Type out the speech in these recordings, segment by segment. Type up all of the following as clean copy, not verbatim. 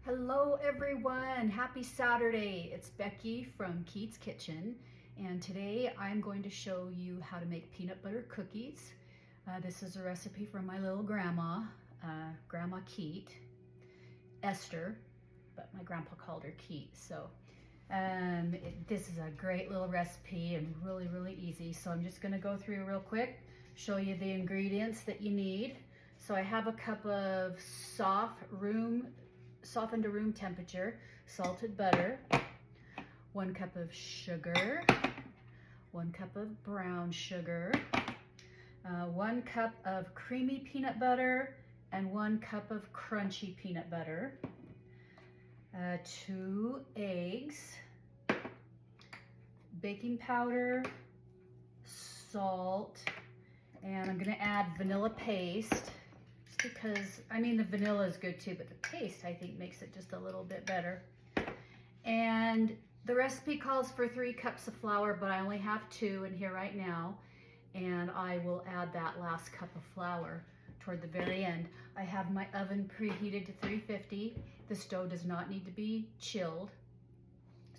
Hello everyone, happy Saturday. It's Becky from Keats Kitchen, and today I'm going to show you how to make peanut butter cookies. This is a recipe from my little grandma, Grandma Keat, Esther, but my grandpa called her Keat. So this is a great little recipe and really easy. So I'm just gonna go through real quick, show you the ingredients that you need. So I have a cup of softened to room temperature salted butter, 1 cup of sugar, 1 cup of brown sugar, 1 cup of creamy peanut butter, and 1 cup of crunchy peanut butter, 2 eggs, baking powder, salt, and I'm gonna add vanilla paste. Because, I mean, the vanilla is good too, but the paste, I think, makes it just a little bit better. And the recipe calls for 3 cups of flour, but I only have 2 in here right now. And I will add that last cup of flour toward the very end. I have my oven preheated to 350. The stove does not need to be chilled,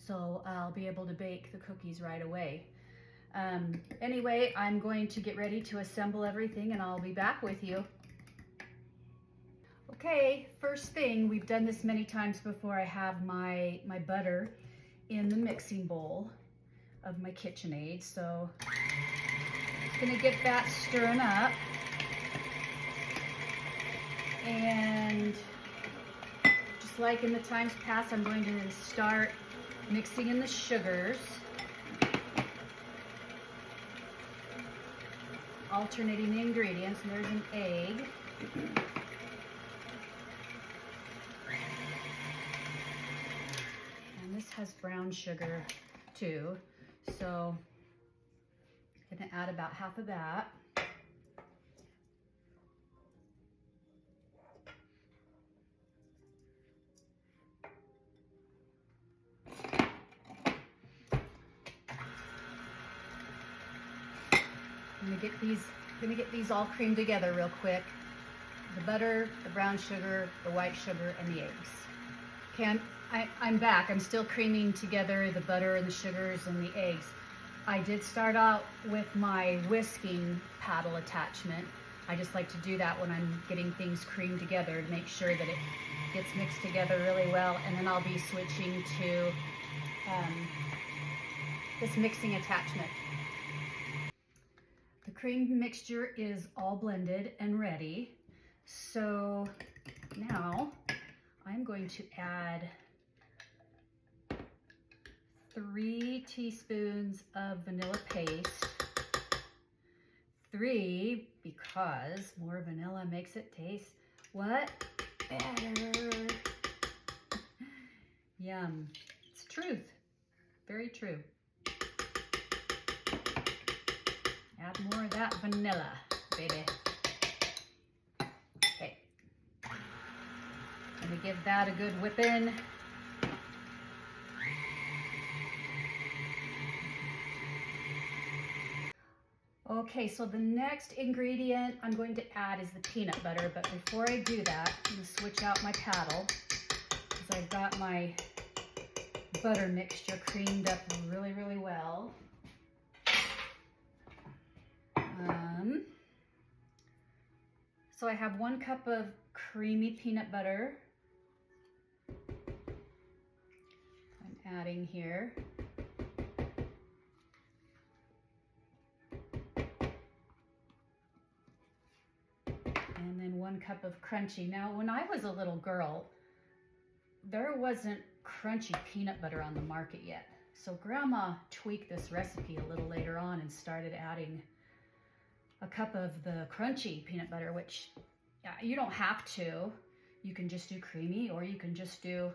so I'll be able to bake the cookies right away. Anyway, I'm going to get ready to assemble everything, and I'll be back with you. Okay, first thing, we've done this many times before. I have my butter in the mixing bowl of my KitchenAid, so I'm gonna get that stirring up. And just like in the times past, I'm going to start mixing in the sugars, alternating the ingredients. And there's an egg. This has brown sugar too, so I'm gonna add about half of that. I'm gonna get these all creamed together real quick. The butter, the brown sugar, the white sugar, and the eggs. Okay, I'm back. I'm still creaming together the butter and the sugars and the eggs. I did start out with my whisking paddle attachment. I just like to do that when I'm getting things creamed together to make sure that it gets mixed together really well. And then I'll be switching to this mixing attachment. The cream mixture is all blended and ready. So now I'm going to add 3 teaspoons of vanilla paste. 3, because more vanilla makes it taste what? Better. Yum. It's truth. Very true. Add more of that vanilla, baby. Okay. I'm gonna give that a good whipping. Okay, so the next ingredient I'm going to add is the peanut butter, but before I do that, I'm gonna switch out my paddle because I've got my butter mixture creamed up really well. So I have 1 cup of creamy peanut butter. I'm adding here. And then 1 cup of crunchy. Now, when I was a little girl, there wasn't crunchy peanut butter on the market yet. So Grandma tweaked this recipe a little later on and started adding a cup of the crunchy peanut butter, which you don't have to. You can just do creamy, or you can just do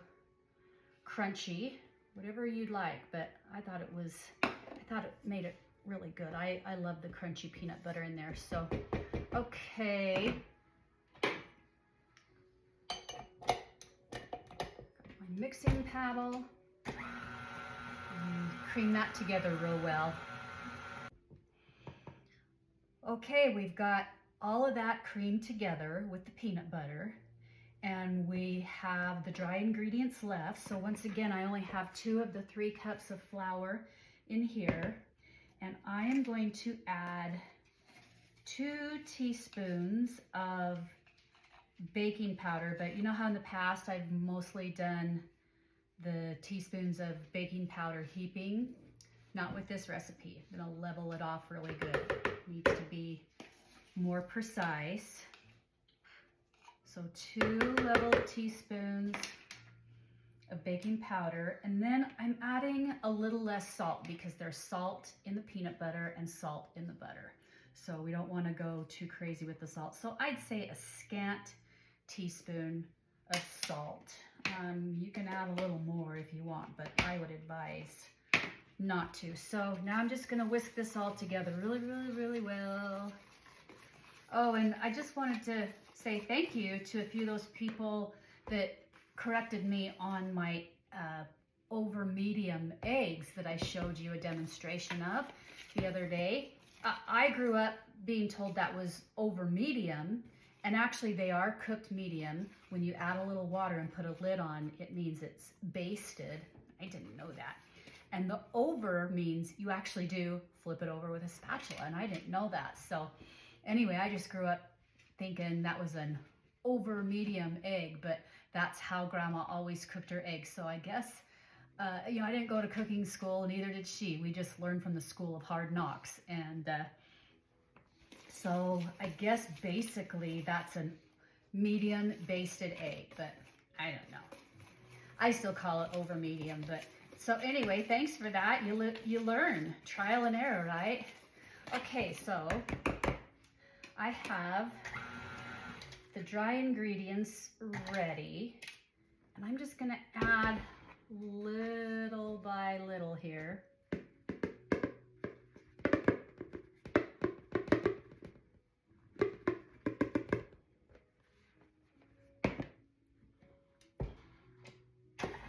crunchy, whatever you'd like. But I thought it made it really good. I love the crunchy peanut butter in there. So, okay. Got my mixing paddle. And cream that together real well. Okay, we've got all of that creamed together with the peanut butter, and we have the dry ingredients left. So once again, I only have 2 of the 3 cups of flour in here, and I am going to add 2 teaspoons of baking powder. But you know how in the past I've mostly done the teaspoons of baking powder heaping? Not with this recipe. I'm gonna level it off really good. It needs to be more precise. So 2 level teaspoons of baking powder, and then I'm adding a little less salt because there's salt in the peanut butter and salt in the butter. So we don't want to go too crazy with the salt. So I'd say a scant teaspoon of salt. You can add a little more if you want, but I would advise not to. So now I'm just gonna whisk this all together really, really, really well. Oh, and I just wanted to say thank you to a few of those people that corrected me on my over medium eggs that I showed you a demonstration of the other day. I grew up being told that was over medium, and actually they are cooked medium. When you add a little water and put a lid on, it means it's basted. I didn't know that. And the over means you actually do flip it over with a spatula, and I didn't know that. So anyway, I just grew up thinking that was an over medium egg, but that's how Grandma always cooked her eggs. So I guess, you know, I didn't go to cooking school, neither did she. We just learned from the school of hard knocks. And so I guess basically that's a medium basted egg, but I don't know. I still call it over medium, but so anyway, thanks for that. You learn, trial and error, right? Okay, so I have the dry ingredients ready, and I'm just gonna add little by little here.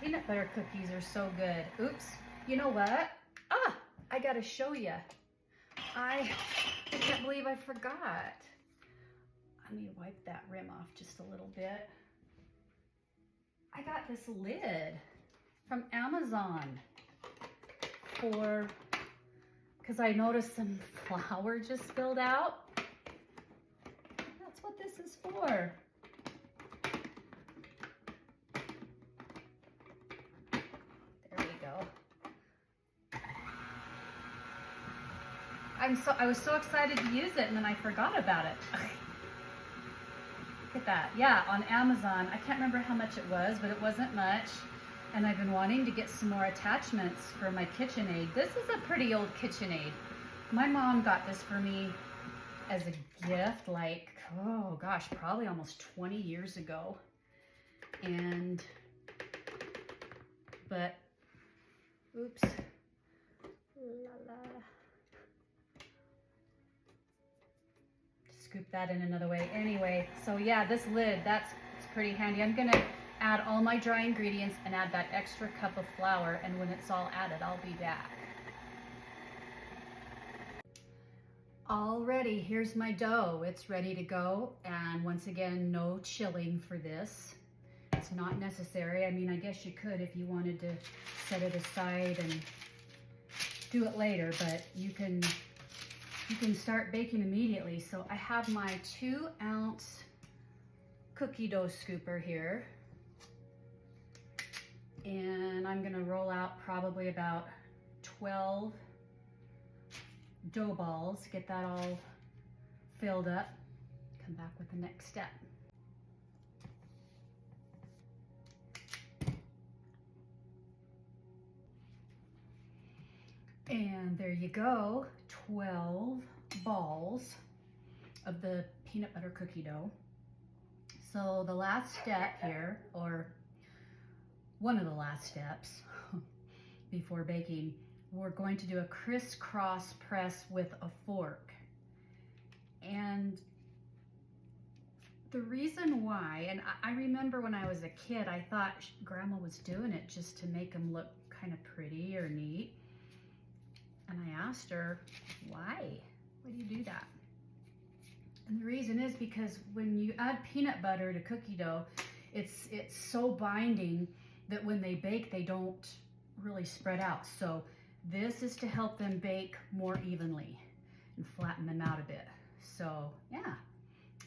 Peanut butter cookies are so good. Oops, you know what? I gotta show you. I can't believe I forgot. Let me wipe that rim off just a little bit. I got this lid from Amazon because I noticed some flour just spilled out. That's what this is for. There we go. I was so excited to use it, and then I forgot about it. Look at that. Yeah, on Amazon. I can't remember how much it was, but it wasn't much. And I've been wanting to get some more attachments for my KitchenAid. This is a pretty old KitchenAid. My mom got this for me as a gift, like, oh gosh, probably almost 20 years ago. But, oops. La la. Scoop that in another way. Anyway, so yeah, this lid, it's pretty handy. I'm gonna add all my dry ingredients and add that extra cup of flour, and when it's all added, I'll be back. Alrighty, here's my dough. It's ready to go, and once again, no chilling for this. It's not necessary. I mean, I guess you could if you wanted to set it aside and do it later, but you can start baking immediately. So I have my 2-ounce cookie dough scooper here, and I'm gonna roll out probably about 12 dough balls, get that all filled up, come back with the next step. And there you go, 12 balls of the peanut butter cookie dough. So the last step here, or one of the last steps before baking, we're going to do a crisscross press with a fork. And the reason why, and I remember when I was a kid, I thought Grandma was doing it just to make them look kind of pretty or neat. And I asked her, why? Why do you do that? And the reason is because when you add peanut butter to cookie dough, It's so binding that when they bake, they don't really spread out. So this is to help them bake more evenly and flatten them out a bit. So yeah,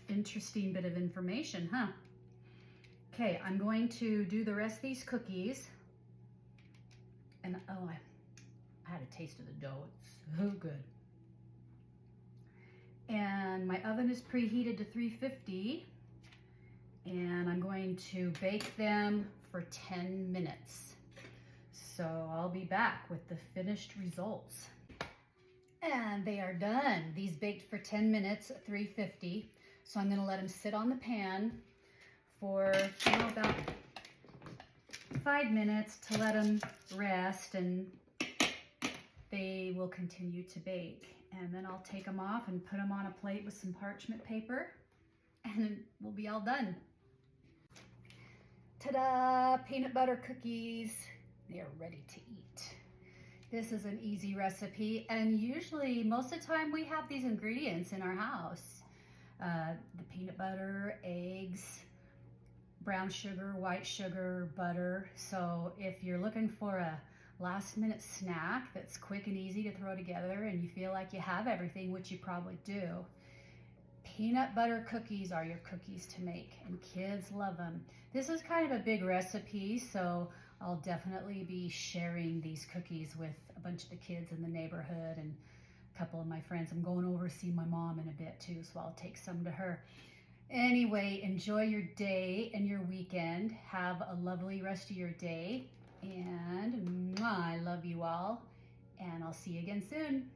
interesting bit of information, huh? Okay, I'm going to do the rest of these cookies. And oh, I had a taste of the dough. It's so good. And my oven is preheated to 350. And I'm going to bake them for 10 minutes. So I'll be back with the finished results. And they are done. These baked for 10 minutes at 350. So I'm gonna let them sit on the pan for about 5 minutes to let them rest, and they will continue to bake. And then I'll take them off and put them on a plate with some parchment paper, and we'll be all done. Ta-da! Peanut butter cookies. They are ready to eat. This is an easy recipe, and usually most of the time we have these ingredients in our house. The peanut butter, eggs, brown sugar, white sugar, butter. So if you're looking for a last minute snack that's quick and easy to throw together and you feel like you have everything, which you probably do, peanut butter cookies are your cookies to make, and kids love them. This is kind of a big recipe, so I'll definitely be sharing these cookies with a bunch of the kids in the neighborhood and a couple of my friends. I'm going over to see my mom in a bit too, so I'll take some to her. Anyway, enjoy your day and your weekend. Have a lovely rest of your day, and I love you all, and I'll see you again soon.